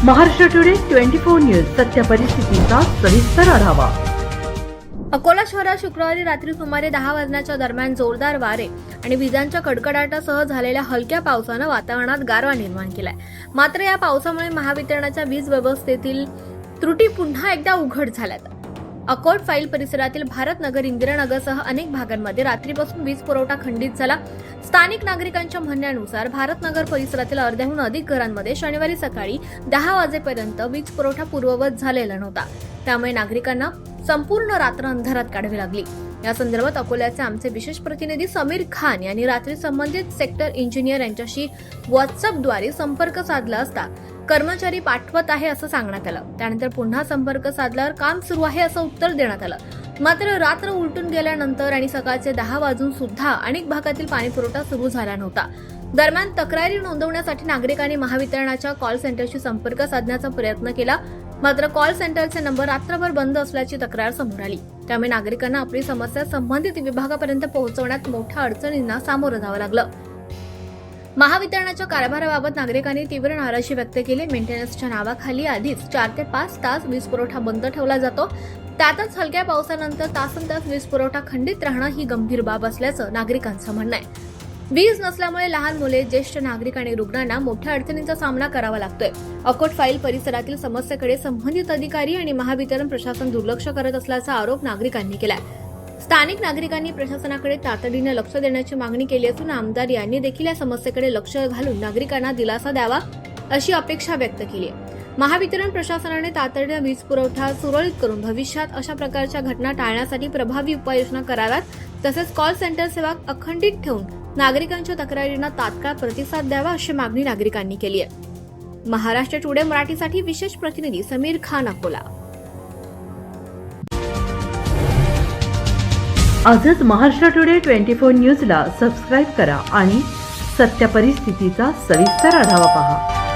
Maharashtra today 24 news सत्य परिस्थितीचा सविस्तर आढावा। अकोला शहरात शुक्रवारी रात्री सुमारे 10 वाजण्याच्या दरम्यान जोरदार वारे आणि विजांच्या कडकडाटासह झालेल्या हलक्या पावसानं वातावरणात गारवा निर्माण केलाय। मात्र या पावसामुळे महावितरणाच्या वीज व्यवस्थेतील त्रुटी पुन्हा एकदा उघड झाल्यात। अकोट फाईल परिसरातील भारतनगर, इंदिरानगरसह अनेक भागांमध्ये रात्रीपासून वीज पुरवठा खंडित झाला। स्थानिक नागरिकांच्या म्हणण्यानुसार भारतनगर परिसरातील अर्ध्याहून अधिक घरांमध्ये शनिवारी सकाळी 10 वाजेपर्यंत वीज पुरवठा पूर्ववत झालेला नव्हता। त्यामुळे नागरिकांना संपूर्ण रात्र अंधारात काढावी लागली। या संदर्भात अकोल्याचे आमचे विशेष प्रतिनिधी समीर खान यांनी रात्री संबंधित सेक्टर इंजिनियर यांच्याशी व्हॉट्सअपद्वारे संपर्क साधला असता कर्मचारी पाठवत आहे असं सांगण्यात आलं। त्यानंतर पुन्हा संपर्क साधल्यावर काम सुरू आहे असं उत्तर देण्यात आलं। मात्र रात्र उलटून गेल्यानंतर आणि सकाळचे 10 वाजून सुद्धा अनेक भागातील पाणी पुरवठा सुरू झाला नव्हता। दरम्यान तक्रारी नोंदवण्यासाठी नागरिकांनी महावितरणाच्या कॉल सेंटरशी संपर्क साधण्याचा प्रयत्न केला। मात्र कॉल सेंटरचे नंबर रात्रभर बंद असल्याची तक्रार समोर आली। त्यामुळे नागरिकांना आपली समस्या संबंधित विभागापर्यंत पोहोचवण्यात मोठ्या अडचणींना सामोरं जावं लागलं। महावितरणाच्या कारभाराबाबत नागरिकांनी तीव्र नाराजी व्यक्त केली। मेंटेनन्सच्या नावाखाली आधीच 4 ते 5 तास वीज पुरवठा बंद ठेवला जातो, त्यातच हलक्या पावसानंतर तासंतास वीज पुरवठा खंडित राहणं ही गंभीर बाब असल्याचं नागरिकांचं म्हणणं आहे। वीज नसल्यामुळे लहान मुले, ज्येष्ठ नागरिक आणि रुग्णांना मोठ्या अडचणींचा सामना करावा लागतोय। अकोट फाईल परिसरातील समस्येकडे संबंधित अधिकारी आणि महावितरण प्रशासन दुर्लक्ष करत असल्याचा आरोप नागरिकांनी केलाय। स्थानिक नागरिकांनी प्रशासनाकडे तातडीने लक्ष देण्याची मागणी केली असून आमदार यांनी देखील या समस्येकडे लक्ष घालून नागरिकांना दिलासा द्यावा अशी अपेक्षा व्यक्त केली आहे। महावितरण प्रशासनाने तातडीने वीज पुरवठा सुरळीत करून भविष्यात अशा प्रकारच्या घटना टाळण्यासाठी प्रभावी उपाययोजना कराव्यात, तसेच कॉल सेंटर सेवा अखंडित ठेवून नागरिकांच्या तक्रारींना तात्काळ प्रतिसाद द्यावा अशी मागणी नागरिकांनी केली आहे। महाराष्ट्र टुडे मराठीसाठी विशेष प्रतिनिधी समीर खान, अकोला। आजच महाराष्ट्र टुडे 24 न्यूजला सबस्क्राईब करा आणि सत्य परिस्थितीचा सविस्तर आढावा पहा।